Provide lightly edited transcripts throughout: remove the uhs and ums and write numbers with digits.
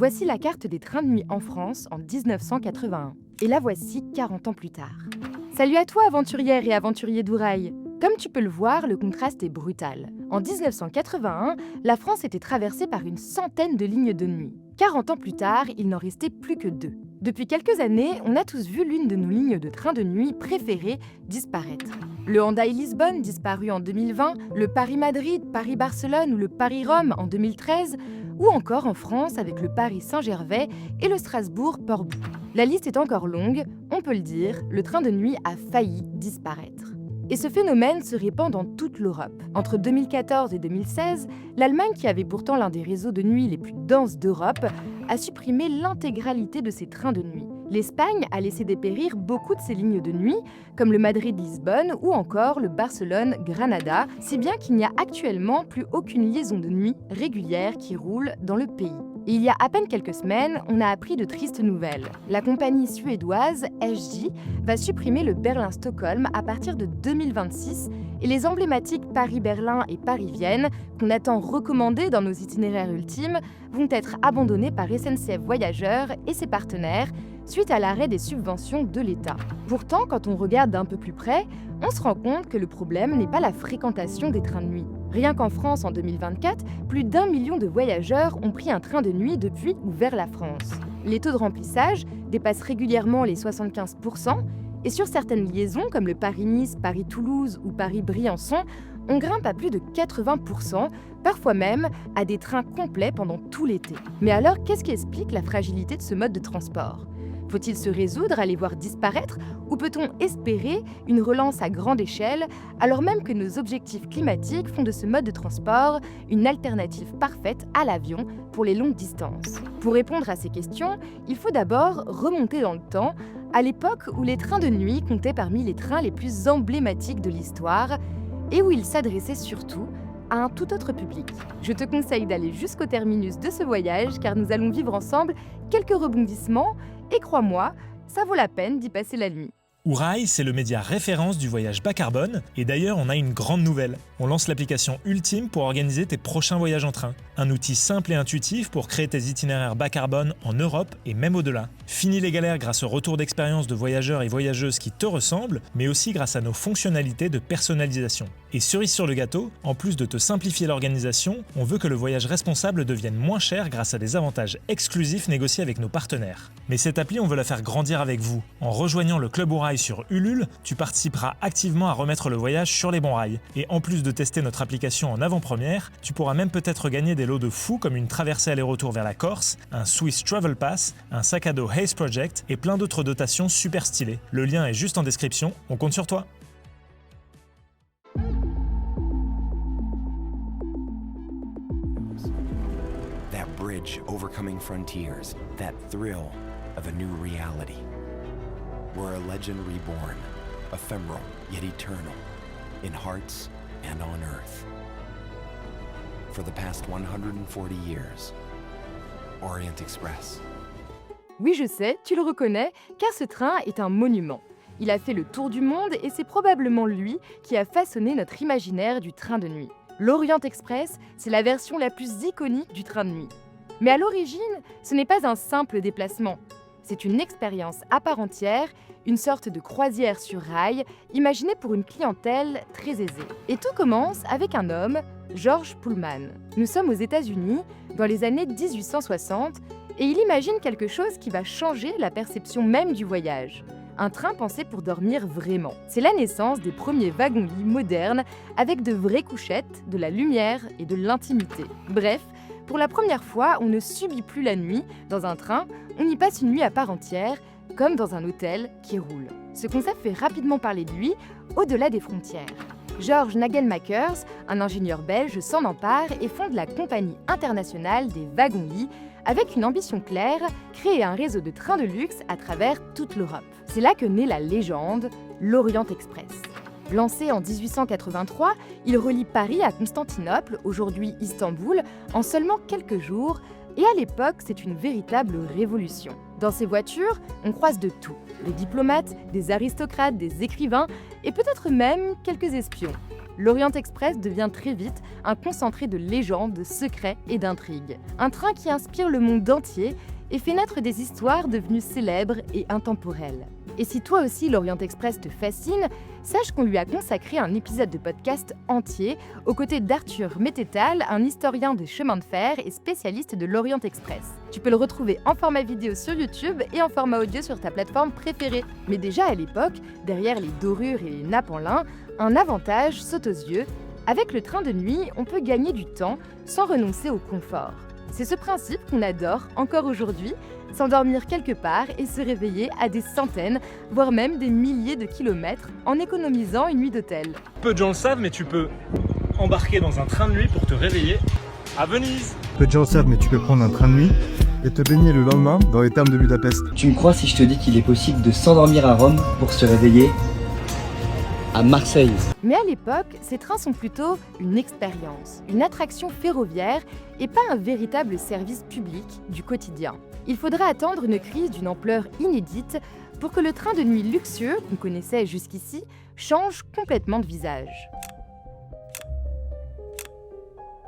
Voici la carte des trains de nuit en France en 1981. Et la voici 40 ans plus tard. Salut à toi, aventurière et aventurier d'Ourail! Comme tu peux le voir, le contraste est brutal. En 1981, la France était traversée par une centaine de lignes de nuit. 40 ans plus tard, il n'en restait plus que 2. Depuis quelques années, on a tous vu l'une de nos lignes de train de nuit préférées disparaître. Le Hendaye-Lisbonne, disparu en 2020, le Paris-Madrid, Paris-Barcelone ou le Paris-Rome en 2013, ou encore en France avec le Paris-Saint-Gervais et le Strasbourg-Portbou. La liste est encore longue, on peut le dire, le train de nuit a failli disparaître. Et ce phénomène se répand dans toute l'Europe. Entre 2014 et 2016, l'Allemagne, qui avait pourtant l'un des réseaux de nuit les plus denses d'Europe, a supprimé l'intégralité de ses trains de nuit. L'Espagne a laissé dépérir beaucoup de ses lignes de nuit, comme le Madrid-Lisbonne ou encore le Barcelone-Granada, si bien qu'il n'y a actuellement plus aucune liaison de nuit régulière qui roule dans le pays. Et il y a à peine quelques semaines, on a appris de tristes nouvelles. La compagnie suédoise SJ va supprimer le Berlin-Stockholm à partir de 2026 et les emblématiques Paris-Berlin et Paris-Vienne, qu'on attend recommandés dans nos itinéraires ultimes, vont être abandonnés par SNCF Voyageurs et ses partenaires suite à l'arrêt des subventions de l'État. Pourtant, quand on regarde d'un peu plus près, on se rend compte que le problème n'est pas la fréquentation des trains de nuit. Rien qu'en France, en 2024, plus d'1 million de voyageurs ont pris un train de nuit depuis ou vers la France. Les taux de remplissage dépassent régulièrement les 75%, et sur certaines liaisons, comme le Paris-Nice, Paris-Toulouse ou Paris-Briançon, on grimpe à plus de 80%, parfois même à des trains complets pendant tout l'été. Mais alors, qu'est-ce qui explique la fragilité de ce mode de transport ? Faut-il se résoudre à les voir disparaître ou peut-on espérer une relance à grande échelle alors même que nos objectifs climatiques font de ce mode de transport une alternative parfaite à l'avion pour les longues distances? Pour répondre à ces questions, il faut d'abord remonter dans le temps, à l'époque où les trains de nuit comptaient parmi les trains les plus emblématiques de l'histoire et où ils s'adressaient surtout à un tout autre public. Je te conseille d'aller jusqu'au terminus de ce voyage car nous allons vivre ensemble quelques rebondissements et crois-moi, ça vaut la peine d'y passer la nuit. Ourail, c'est le média référence du voyage bas carbone, et d'ailleurs on a une grande nouvelle. On lance l'application ultime pour organiser tes prochains voyages en train. Un outil simple et intuitif pour créer tes itinéraires bas carbone en Europe et même au-delà. Fini les galères grâce au retour d'expérience de voyageurs et voyageuses qui te ressemblent, mais aussi grâce à nos fonctionnalités de personnalisation. Et cerise sur le gâteau, en plus de te simplifier l'organisation, on veut que le voyage responsable devienne moins cher grâce à des avantages exclusifs négociés avec nos partenaires. Mais cette appli, on veut la faire grandir avec vous. En rejoignant le Club Ourail sur Ulule, tu participeras activement à remettre le voyage sur les bons rails. Et en plus de tester notre application en avant-première, tu pourras même peut-être gagner des lots de fous comme une traversée aller-retour vers la Corse, un Swiss Travel Pass, un sac à dos Haze Project et plein d'autres dotations super stylées. Le lien est juste en description, on compte sur toi. That bridge overcoming frontiers, that thrill of a new reality. We're a legend reborn, ephemeral yet eternal, in hearts and on earth. For the past 140 years, Orient Express. Oui, je sais, tu le reconnais, car ce train est un monument. Il a fait le tour du monde et c'est probablement lui qui a façonné notre imaginaire du train de nuit. L'Orient Express, c'est la version la plus iconique du train de nuit. Mais à l'origine, ce n'est pas un simple déplacement. C'est une expérience à part entière, une sorte de croisière sur rail, imaginée pour une clientèle très aisée. Et tout commence avec un homme, George Pullman. Nous sommes aux États-Unis, dans les années 1860, et il imagine quelque chose qui va changer la perception même du voyage. Un train pensé pour dormir vraiment. C'est la naissance des premiers wagons-lits modernes, avec de vraies couchettes, de la lumière et de l'intimité. Bref, pour la première fois, on ne subit plus la nuit dans un train, on y passe une nuit à part entière, comme dans un hôtel qui roule. Ce concept fait rapidement parler de lui, au-delà des frontières. George Nagelmakers, un ingénieur belge, s'en empare et fonde la Compagnie internationale des wagons-lits, avec une ambition claire, créer un réseau de trains de luxe à travers toute l'Europe. C'est là que naît la légende, l'Orient Express. Lancé en 1883, il relie Paris à Constantinople, aujourd'hui Istanbul, en seulement quelques jours, et à l'époque, c'est une véritable révolution. Dans ces voitures, on croise de tout. Des diplomates, des aristocrates, des écrivains, et peut-être même quelques espions. l'Orient Express devient très vite un concentré de légendes, de secrets et d'intrigues. Un train qui inspire le monde entier et fait naître des histoires devenues célèbres et intemporelles. Et si toi aussi l'Orient Express te fascine, sache qu'on lui a consacré un épisode de podcast entier aux côtés d'Arthur Mettetal, un historien des chemins de fer et spécialiste de l'Orient Express. Tu peux le retrouver en format vidéo sur YouTube et en format audio sur ta plateforme préférée. Mais déjà à l'époque, derrière les dorures et les nappes en lin, un avantage saute aux yeux. Avec le train de nuit, on peut gagner du temps sans renoncer au confort. C'est ce principe qu'on adore encore aujourd'hui, s'endormir quelque part et se réveiller à des centaines, voire même des milliers de kilomètres en économisant une nuit d'hôtel. Peu de gens le savent, mais tu peux embarquer dans un train de nuit pour te réveiller à Venise. Peu de gens le savent, mais tu peux prendre un train de nuit et te baigner le lendemain dans les thermes de Budapest. Tu me crois si je te dis qu'il est possible de s'endormir à Rome pour se réveiller à Marseille? Mais à l'époque, ces trains sont plutôt une expérience, une attraction ferroviaire et pas un véritable service public du quotidien. Il faudra attendre une crise d'une ampleur inédite pour que le train de nuit luxueux qu'on connaissait jusqu'ici change complètement de visage.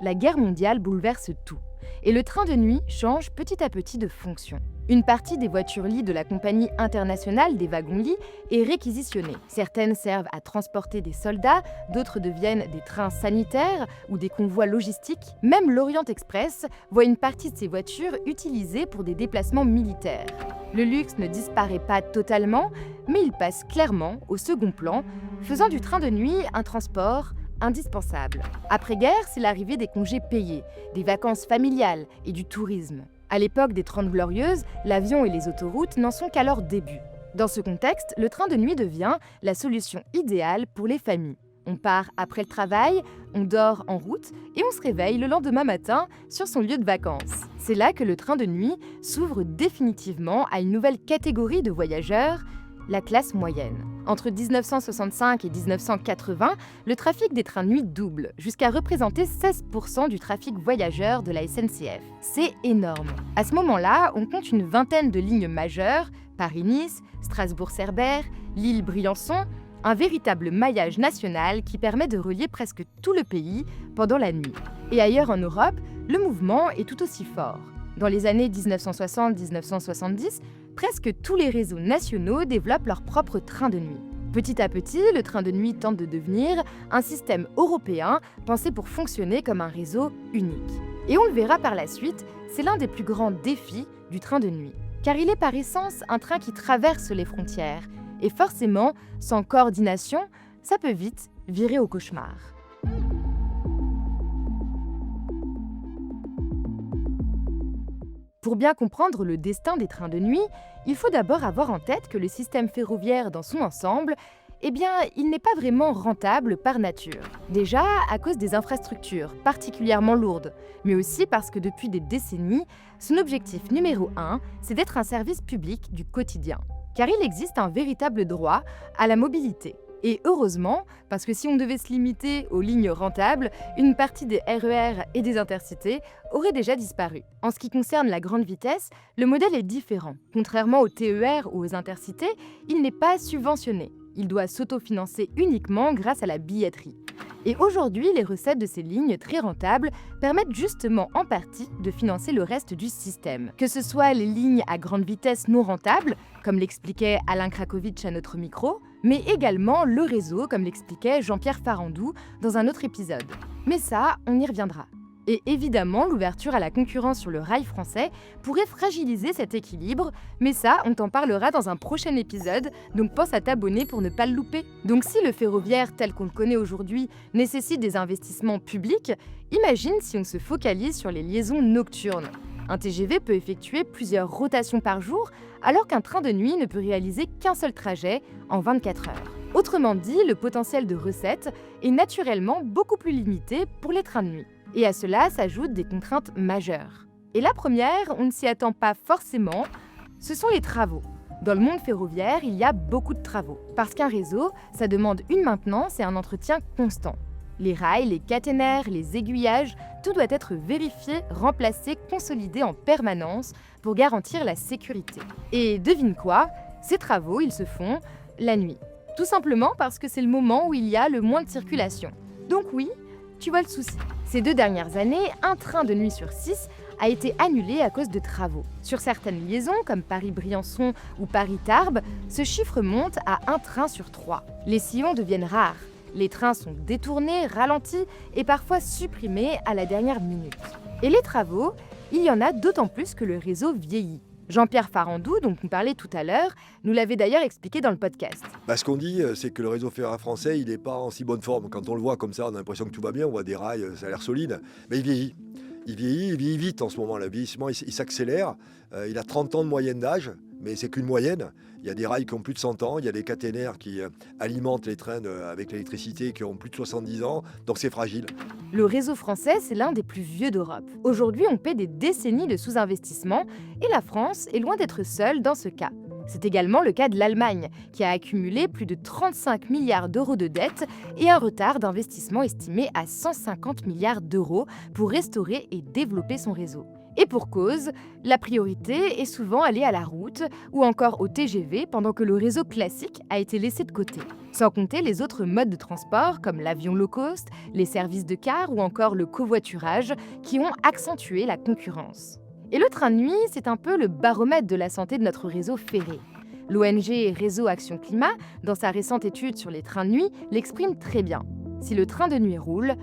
La guerre mondiale bouleverse tout, et le train de nuit change petit à petit de fonction. Une partie des voitures-lits de la Compagnie internationale des wagons-lits est réquisitionnée. Certaines servent à transporter des soldats, d'autres deviennent des trains sanitaires ou des convois logistiques. Même l'Orient Express voit une partie de ses voitures utilisées pour des déplacements militaires. Le luxe ne disparaît pas totalement, mais il passe clairement au second plan, faisant du train de nuit un transport indispensable. Après-guerre, c'est l'arrivée des congés payés, des vacances familiales et du tourisme. À l'époque des 30 Glorieuses, l'avion et les autoroutes n'en sont qu'à leur début. Dans ce contexte, le train de nuit devient la solution idéale pour les familles. On part après le travail, on dort en route et on se réveille le lendemain matin sur son lieu de vacances. C'est là que le train de nuit s'ouvre définitivement à une nouvelle catégorie de voyageurs, la classe moyenne. Entre 1965 et 1980, le trafic des trains de nuit double, jusqu'à représenter 16% du trafic voyageurs de la SNCF. C'est énorme. À ce moment-là, on compte une vingtaine de lignes majeures, Paris-Nice, Strasbourg-Cerbère, Lille-Briançon, un véritable maillage national qui permet de relier presque tout le pays pendant la nuit. Et ailleurs en Europe, le mouvement est tout aussi fort. Dans les années 1960-1970, presque tous les réseaux nationaux développent leur propre train de nuit. Petit à petit, le train de nuit tente de devenir un système européen pensé pour fonctionner comme un réseau unique. Et on le verra par la suite, c'est l'un des plus grands défis du train de nuit. Car il est par essence un train qui traverse les frontières. Et forcément, sans coordination, ça peut vite virer au cauchemar. Pour bien comprendre le destin des trains de nuit, il faut d'abord avoir en tête que le système ferroviaire dans son ensemble, il n'est pas vraiment rentable par nature. Déjà à cause des infrastructures, particulièrement lourdes, mais aussi parce que depuis des décennies, son objectif numéro 1, c'est d'être un service public du quotidien. Car il existe un véritable droit à la mobilité. Et heureusement, parce que si on devait se limiter aux lignes rentables, une partie des RER et des intercités aurait déjà disparu. En ce qui concerne la grande vitesse, le modèle est différent. Contrairement aux TER ou aux intercités, il n'est pas subventionné. Il doit s'autofinancer uniquement grâce à la billetterie. Et aujourd'hui, les recettes de ces lignes très rentables permettent justement en partie de financer le reste du système. Que ce soit les lignes à grande vitesse non rentables, comme l'expliquait Alain Krakowicz à notre micro, mais également le réseau, comme l'expliquait Jean-Pierre Farandou dans un autre épisode. Mais ça, on y reviendra. Et évidemment, l'ouverture à la concurrence sur le rail français pourrait fragiliser cet équilibre, mais ça, on t'en parlera dans un prochain épisode, donc pense à t'abonner pour ne pas le louper. Donc si le ferroviaire tel qu'on le connaît aujourd'hui nécessite des investissements publics, imagine si on se focalise sur les liaisons nocturnes. Un TGV peut effectuer plusieurs rotations par jour, alors qu'un train de nuit ne peut réaliser qu'un seul trajet en 24 heures. Autrement dit, le potentiel de recettes est naturellement beaucoup plus limité pour les trains de nuit. Et à cela s'ajoutent des contraintes majeures. Et la première, on ne s'y attend pas forcément, ce sont les travaux. Dans le monde ferroviaire, il y a beaucoup de travaux. Parce qu'un réseau, ça demande une maintenance et un entretien constant. Les rails, les caténaires, les aiguillages, tout doit être vérifié, remplacé, consolidé en permanence pour garantir la sécurité. Et devine quoi, ces travaux, ils se font la nuit. Tout simplement parce que c'est le moment où il y a le moins de circulation. Donc oui, tu vois le souci. Ces 2 dernières années, un train de nuit sur 6 a été annulé à cause de travaux. Sur certaines liaisons, comme Paris-Briançon ou Paris-Tarbes, ce chiffre monte à un train sur 3. Les sillons deviennent rares. Les trains sont détournés, ralentis et parfois supprimés à la dernière minute. Et les travaux, il y en a d'autant plus que le réseau vieillit. Jean-Pierre Farandou, dont on parlait tout à l'heure, nous l'avait d'ailleurs expliqué dans le podcast. Ce qu'on dit, c'est que le réseau ferroviaire français, il n'est pas en si bonne forme. Quand on le voit comme ça, on a l'impression que tout va bien, on voit des rails, ça a l'air solide, mais il vieillit. Il vieillit vite en ce moment. Le vieillissement, il s'accélère. Il a 30 ans de moyenne d'âge, mais c'est qu'une moyenne. Il y a des rails qui ont plus de 100 ans, il y a des caténaires qui alimentent les trains avec l'électricité qui ont plus de 70 ans, donc c'est fragile. Le réseau français, c'est l'un des plus vieux d'Europe. Aujourd'hui, on paie des décennies de sous-investissement et la France est loin d'être seule dans ce cas. C'est également le cas de l'Allemagne, qui a accumulé plus de 35 milliards d'euros de dettes et un retard d'investissement estimé à 150 milliards d'euros pour restaurer et développer son réseau. Et pour cause, la priorité est souvent allée à la route ou encore au TGV pendant que le réseau classique a été laissé de côté. Sans compter les autres modes de transport comme l'avion low cost, les services de car ou encore le covoiturage qui ont accentué la concurrence. Et le train de nuit, c'est un peu le baromètre de la santé de notre réseau ferré. L'ONG Réseau Action Climat, dans sa récente étude sur les trains de nuit, l'exprime très bien. Si le train de nuit roule,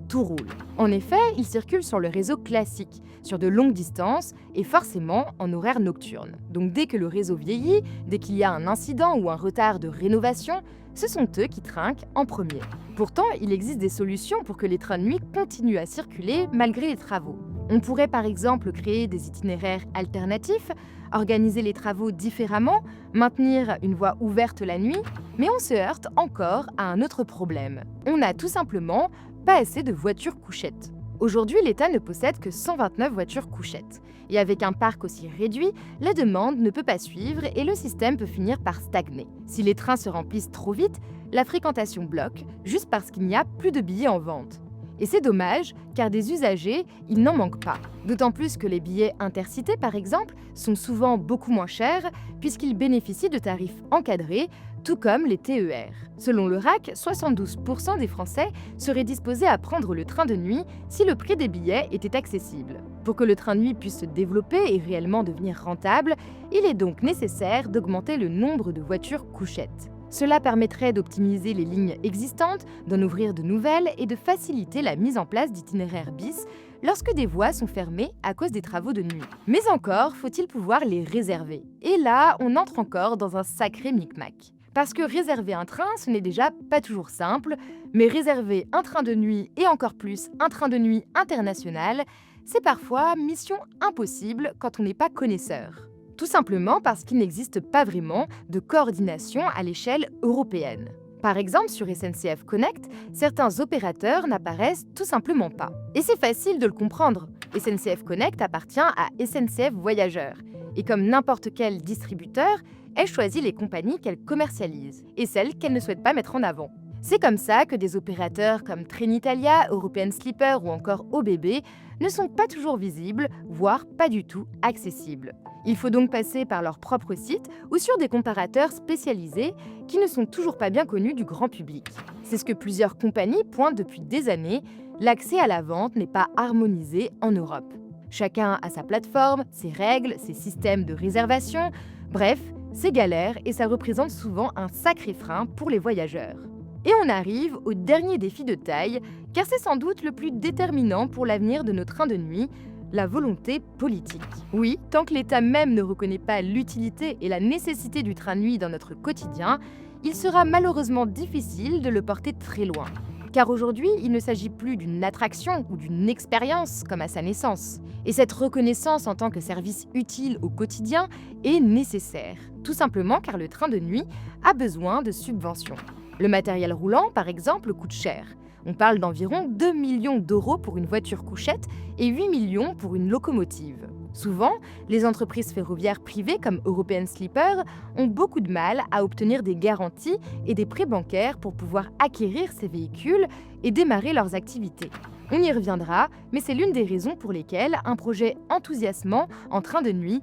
tout roule. En effet, il circule sur le réseau classique, sur de longues distances et forcément en horaire nocturne. Donc dès que le réseau vieillit, dès qu'il y a un incident ou un retard de rénovation, ce sont eux qui trinquent en premier. Pourtant, il existe des solutions pour que les trains de nuit continuent à circuler malgré les travaux. On pourrait par exemple créer des itinéraires alternatifs, organiser les travaux différemment, maintenir une voie ouverte la nuit, mais on se heurte encore à un autre problème. On n'a tout simplement pas assez de voitures couchettes. Aujourd'hui, l'État ne possède que 129 voitures couchettes. Et avec un parc aussi réduit, la demande ne peut pas suivre et le système peut finir par stagner. Si les trains se remplissent trop vite, la fréquentation bloque, juste parce qu'il n'y a plus de billets en vente. Et c'est dommage, car des usagers, il n'en manque pas. D'autant plus que les billets intercités, par exemple, sont souvent beaucoup moins chers, puisqu'ils bénéficient de tarifs encadrés, tout comme les TER. Selon le RAC, 72% des Français seraient disposés à prendre le train de nuit si le prix des billets était accessible. Pour que le train de nuit puisse se développer et réellement devenir rentable, il est donc nécessaire d'augmenter le nombre de voitures couchettes. Cela permettrait d'optimiser les lignes existantes, d'en ouvrir de nouvelles et de faciliter la mise en place d'itinéraires bis lorsque des voies sont fermées à cause des travaux de nuit. Mais encore, faut-il pouvoir les réserver. Et là, on entre encore dans un sacré micmac. Parce que réserver un train, ce n'est déjà pas toujours simple, mais réserver un train de nuit et encore plus un train de nuit international, c'est parfois mission impossible quand on n'est pas connaisseur. Tout simplement parce qu'il n'existe pas vraiment de coordination à l'échelle européenne. Par exemple, sur SNCF Connect, certains opérateurs n'apparaissent tout simplement pas. Et c'est facile de le comprendre. SNCF Connect appartient à SNCF Voyageurs. Et comme n'importe quel distributeur, elle choisit les compagnies qu'elle commercialise et celles qu'elle ne souhaite pas mettre en avant. C'est comme ça que des opérateurs comme Trenitalia, European Sleeper ou encore OBB ne sont pas toujours visibles, voire pas du tout accessibles. Il faut donc passer par leur propre site ou sur des comparateurs spécialisés qui ne sont toujours pas bien connus du grand public. C'est ce que plusieurs compagnies pointent depuis des années, l'accès à la vente n'est pas harmonisé en Europe. Chacun a sa plateforme, ses règles, ses systèmes de réservation, bref, c'est galère et ça représente souvent un sacré frein pour les voyageurs. Et on arrive au dernier défi de taille, car c'est sans doute le plus déterminant pour l'avenir de nos trains de nuit, la volonté politique. Oui, tant que l'État même ne reconnaît pas l'utilité et la nécessité du train de nuit dans notre quotidien, il sera malheureusement difficile de le porter très loin. Car aujourd'hui, il ne s'agit plus d'une attraction ou d'une expérience comme à sa naissance. Et cette reconnaissance en tant que service utile au quotidien est nécessaire, tout simplement car le train de nuit a besoin de subventions. Le matériel roulant, par exemple, coûte cher. On parle d'environ 2 millions d'euros pour une voiture couchette et 8 millions pour une locomotive. Souvent, les entreprises ferroviaires privées comme European Sleeper ont beaucoup de mal à obtenir des garanties et des prêts bancaires pour pouvoir acquérir ces véhicules et démarrer leurs activités. On y reviendra, mais c'est l'une des raisons pour lesquelles un projet enthousiasmant en train de nuit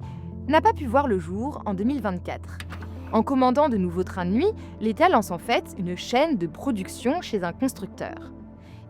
n'a pas pu voir le jour en 2024. En commandant de nouveaux trains de nuit, l'État lance en fait une chaîne de production chez un constructeur.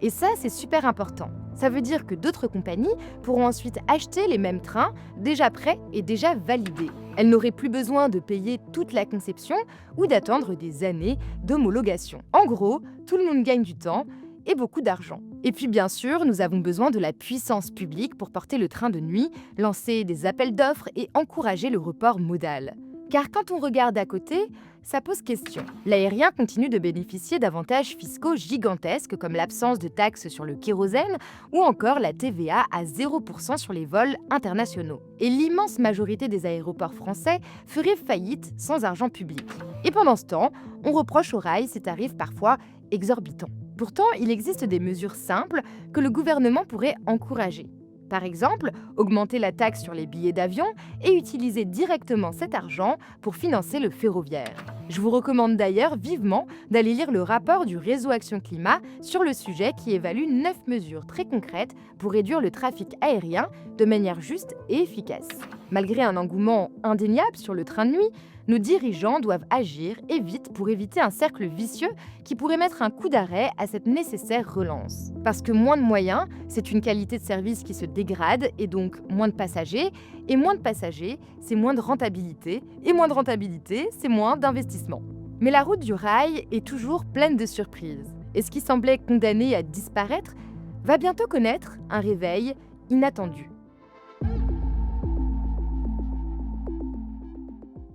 Et ça, c'est super important. Ça veut dire que d'autres compagnies pourront ensuite acheter les mêmes trains déjà prêts et déjà validés. Elles n'auraient plus besoin de payer toute la conception ou d'attendre des années d'homologation. En gros, tout le monde gagne du temps et beaucoup d'argent. Et puis bien sûr, nous avons besoin de la puissance publique pour porter le train de nuit, lancer des appels d'offres et encourager le report modal. Car quand on regarde à côté, ça pose question. L'aérien continue de bénéficier d'avantages fiscaux gigantesques comme l'absence de taxes sur le kérosène ou encore la TVA à 0% sur les vols internationaux. Et l'immense majorité des aéroports français ferait faillite sans argent public. Et pendant ce temps, on reproche au rail ces tarifs parfois exorbitants. Pourtant, il existe des mesures simples que le gouvernement pourrait encourager. Par exemple, augmenter la taxe sur les billets d'avion et utiliser directement cet argent pour financer le ferroviaire. Je vous recommande d'ailleurs vivement d'aller lire le rapport du Réseau Action Climat sur le sujet qui évalue 9 mesures très concrètes pour réduire le trafic aérien de manière juste et efficace. Malgré un engouement indéniable sur le train de nuit, nos dirigeants doivent agir et vite pour éviter un cercle vicieux qui pourrait mettre un coup d'arrêt à cette nécessaire relance. Parce que moins de moyens, c'est une qualité de service qui se dégrade et donc moins de passagers. Et moins de passagers, c'est moins de rentabilité. Et moins de rentabilité, c'est moins d'investissement. Mais la route du rail est toujours pleine de surprises. Et ce qui semblait condamné à disparaître va bientôt connaître un réveil inattendu.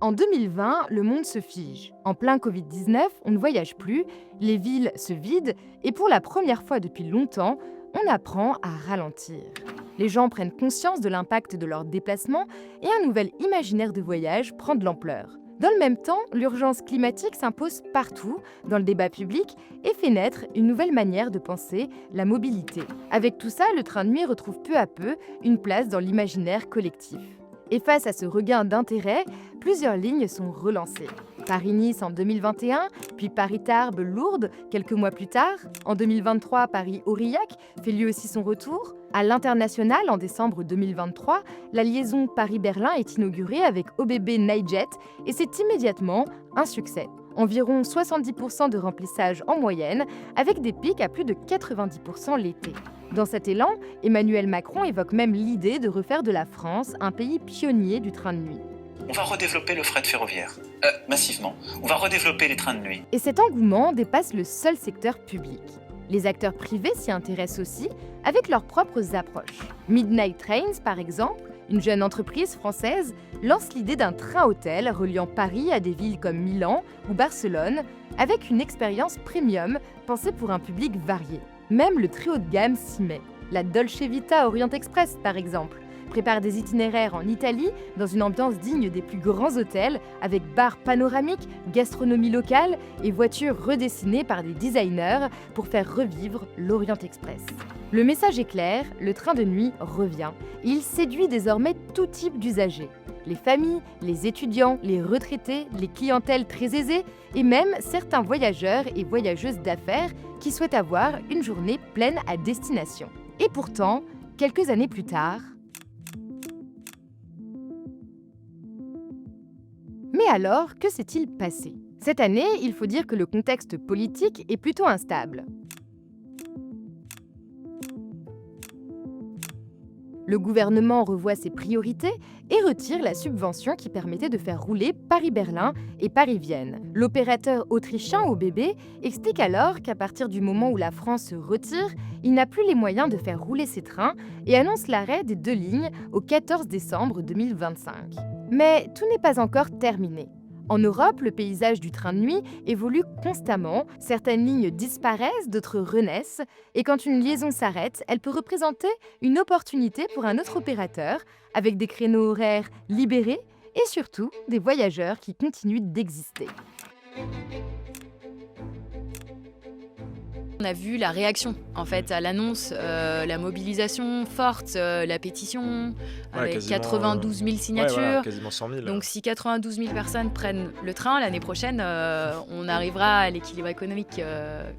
En 2020, le monde se fige. En plein Covid-19, on ne voyage plus, les villes se vident et pour la première fois depuis longtemps, on apprend à ralentir. Les gens prennent conscience de l'impact de leurs déplacements et un nouvel imaginaire de voyage prend de l'ampleur. Dans le même temps, l'urgence climatique s'impose partout dans le débat public et fait naître une nouvelle manière de penser la mobilité. Avec tout ça, le train de nuit retrouve peu à peu une place dans l'imaginaire collectif. Et face à ce regain d'intérêt, plusieurs lignes sont relancées. Paris-Nice en 2021, puis Paris-Tarbes-Lourdes quelques mois plus tard. En 2023, Paris-Aurillac fait lui aussi son retour. À l'international, en décembre 2023, la liaison Paris-Berlin est inaugurée avec OBB Nightjet et c'est immédiatement un succès. Environ 70% de remplissage en moyenne, avec des pics à plus de 90% l'été. Dans cet élan, Emmanuel Macron évoque même l'idée de refaire de la France un pays pionnier du train de nuit. On va redévelopper le fret ferroviaire, massivement. On va redévelopper les trains de nuit. Et cet engouement dépasse le seul secteur public. Les acteurs privés s'y intéressent aussi, avec leurs propres approches. Midnight Trains, par exemple, une jeune entreprise française, lance l'idée d'un train-hôtel reliant Paris à des villes comme Milan ou Barcelone, avec une expérience premium pensée pour un public varié. Même le très haut de gamme s'y met. La Dolce Vita Orient Express, par exemple, prépare des itinéraires en Italie dans une ambiance digne des plus grands hôtels, avec bars panoramiques, gastronomie locale et voitures redessinées par des designers pour faire revivre l'Orient Express. Le message est clair, le train de nuit revient. Il séduit désormais tout type d'usagers. Les familles, les étudiants, les retraités, les clientèles très aisées et même certains voyageurs et voyageuses d'affaires qui souhaitent avoir une journée pleine à destination. Et pourtant, quelques années plus tard... Mais alors, que s'est-il passé ? Cette année, il faut dire que le contexte politique est plutôt instable. Le gouvernement revoit ses priorités et retire la subvention qui permettait de faire rouler Paris-Berlin et Paris-Vienne. L'opérateur autrichien OBB explique alors qu'à partir du moment où la France se retire, il n'a plus les moyens de faire rouler ses trains et annonce l'arrêt des 2 lignes au 14 décembre 2025. Mais tout n'est pas encore terminé. En Europe, le paysage du train de nuit évolue constamment, certaines lignes disparaissent, d'autres renaissent, et quand une liaison s'arrête, elle peut représenter une opportunité pour un autre opérateur, avec des créneaux horaires libérés et surtout des voyageurs qui continuent d'exister. On a vu la réaction en fait à l'annonce, la mobilisation forte, la pétition avec quasiment, 92 000 signatures. Ouais, voilà, quasiment 100 000. Donc si 92 000 personnes prennent le train l'année prochaine, on arrivera à l'équilibre économique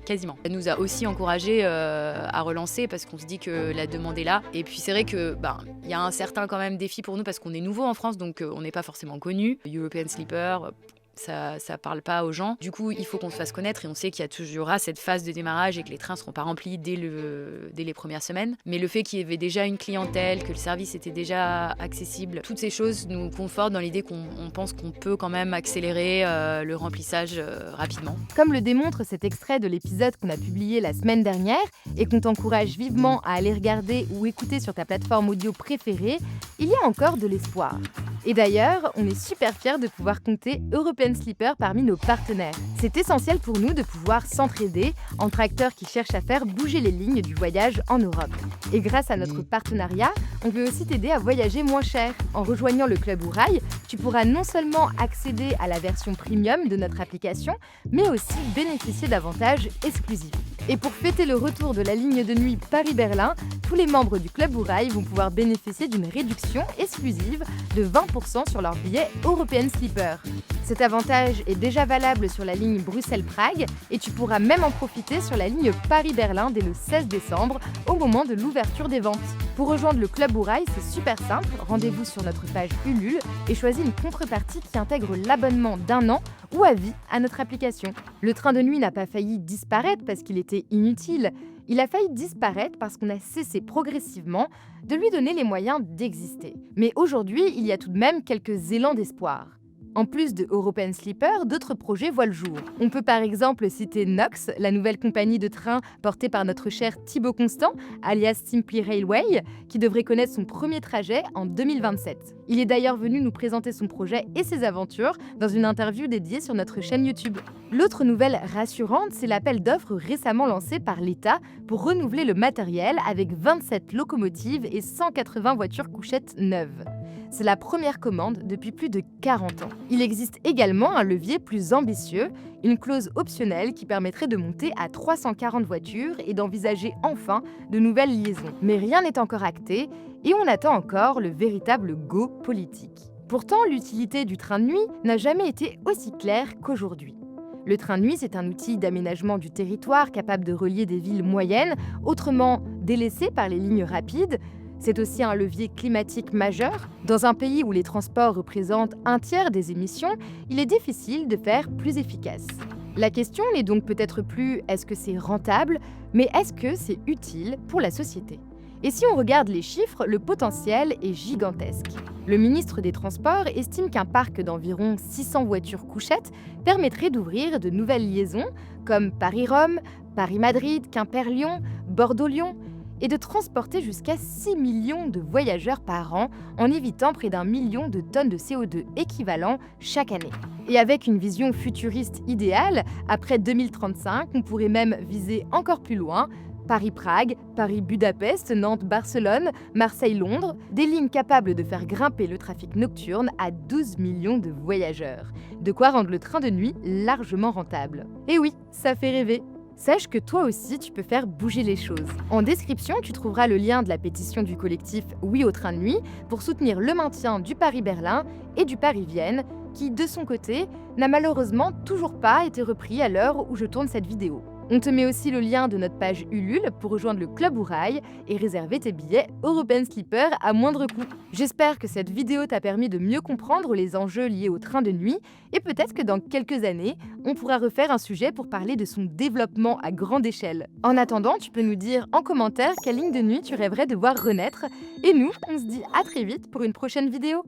quasiment. Ça nous a aussi encouragé à relancer parce qu'on se dit que la demande est là. Et puis c'est vrai que y a un certain quand même défi pour nous parce qu'on est nouveau en France, donc on n'est pas forcément connu. European Sleeper. ça parle pas aux gens. Du coup, il faut qu'on se fasse connaître et on sait qu'il y aura cette phase de démarrage et que les trains seront pas remplis dès les premières semaines. Mais le fait qu'il y avait déjà une clientèle, que le service était déjà accessible, toutes ces choses nous confortent dans l'idée qu'on pense qu'on peut quand même accélérer le remplissage rapidement. Comme le démontre cet extrait de l'épisode qu'on a publié la semaine dernière et qu'on t'encourage vivement à aller regarder ou écouter sur ta plateforme audio préférée, il y a encore de l'espoir. Et d'ailleurs, on est super fiers de pouvoir compter European Sleeper parmi nos partenaires. C'est essentiel pour nous de pouvoir s'entraider entre acteurs qui cherchent à faire bouger les lignes du voyage en Europe. Et grâce à notre partenariat, on veut aussi t'aider à voyager moins cher. En rejoignant le Club Ourail, tu pourras non seulement accéder à la version premium de notre application, mais aussi bénéficier d'avantages exclusifs. Et pour fêter le retour de la ligne de nuit Paris-Berlin, tous les membres du Club Ourail vont pouvoir bénéficier d'une réduction exclusive de 20% sur leur billet European Sleeper. Cet avantage est déjà valable sur la ligne Bruxelles-Prague et tu pourras même en profiter sur la ligne Paris-Berlin dès le 16 décembre, au moment de l'ouverture des ventes. Pour rejoindre le Club Ourail, c'est super simple, rendez-vous sur notre page Ulule et choisis une contrepartie qui intègre l'abonnement d'1 an ou à vie à notre application. Le train de nuit n'a pas failli disparaître parce qu'il était inutile, il a failli disparaître parce qu'on a cessé progressivement de lui donner les moyens d'exister. Mais aujourd'hui, il y a tout de même quelques élans d'espoir. En plus de European Sleeper, d'autres projets voient le jour. On peut par exemple citer Nox, la nouvelle compagnie de train portée par notre cher Thibaut Constant, alias Simply Railway, qui devrait connaître son premier trajet en 2027. Il est d'ailleurs venu nous présenter son projet et ses aventures dans une interview dédiée sur notre chaîne YouTube. L'autre nouvelle rassurante, c'est l'appel d'offres récemment lancé par l'État pour renouveler le matériel avec 27 locomotives et 180 voitures couchettes neuves. C'est la première commande depuis plus de 40 ans. Il existe également un levier plus ambitieux, une clause optionnelle qui permettrait de monter à 340 voitures et d'envisager enfin de nouvelles liaisons. Mais rien n'est encore acté et on attend encore le véritable go politique. Pourtant, l'utilité du train de nuit n'a jamais été aussi claire qu'aujourd'hui. Le train de nuit, c'est un outil d'aménagement du territoire capable de relier des villes moyennes, autrement délaissées par les lignes rapides. C'est aussi un levier climatique majeur. Dans un pays où les transports représentent un tiers des émissions, il est difficile de faire plus efficace. La question n'est donc peut-être plus est-ce que c'est rentable, mais est-ce que c'est utile pour la société ? Et si on regarde les chiffres, le potentiel est gigantesque. Le ministre des Transports estime qu'un parc d'environ 600 voitures couchettes permettrait d'ouvrir de nouvelles liaisons comme Paris-Rome, Paris-Madrid, Quimper-Lyon, Bordeaux-Lyon, et de transporter jusqu'à 6 millions de voyageurs par an en évitant près d'1 million de tonnes de CO2 équivalent chaque année. Et avec une vision futuriste idéale, après 2035, on pourrait même viser encore plus loin, Paris-Prague, Paris-Budapest, Nantes-Barcelone, Marseille-Londres, des lignes capables de faire grimper le trafic nocturne à 12 millions de voyageurs. De quoi rendre le train de nuit largement rentable. Et oui, ça fait rêver. Sache que toi aussi, tu peux faire bouger les choses. En description, tu trouveras le lien de la pétition du collectif Oui au train de nuit pour soutenir le maintien du Paris-Berlin et du Paris-Vienne, qui, de son côté, n'a malheureusement toujours pas été repris à l'heure où je tourne cette vidéo. On te met aussi le lien de notre page Ulule pour rejoindre le Club Ourail et réserver tes billets European Sleeper à moindre coût. J'espère que cette vidéo t'a permis de mieux comprendre les enjeux liés au train de nuit et peut-être que dans quelques années, on pourra refaire un sujet pour parler de son développement à grande échelle. En attendant, tu peux nous dire en commentaire quelle ligne de nuit tu rêverais de voir renaître et nous, on se dit à très vite pour une prochaine vidéo.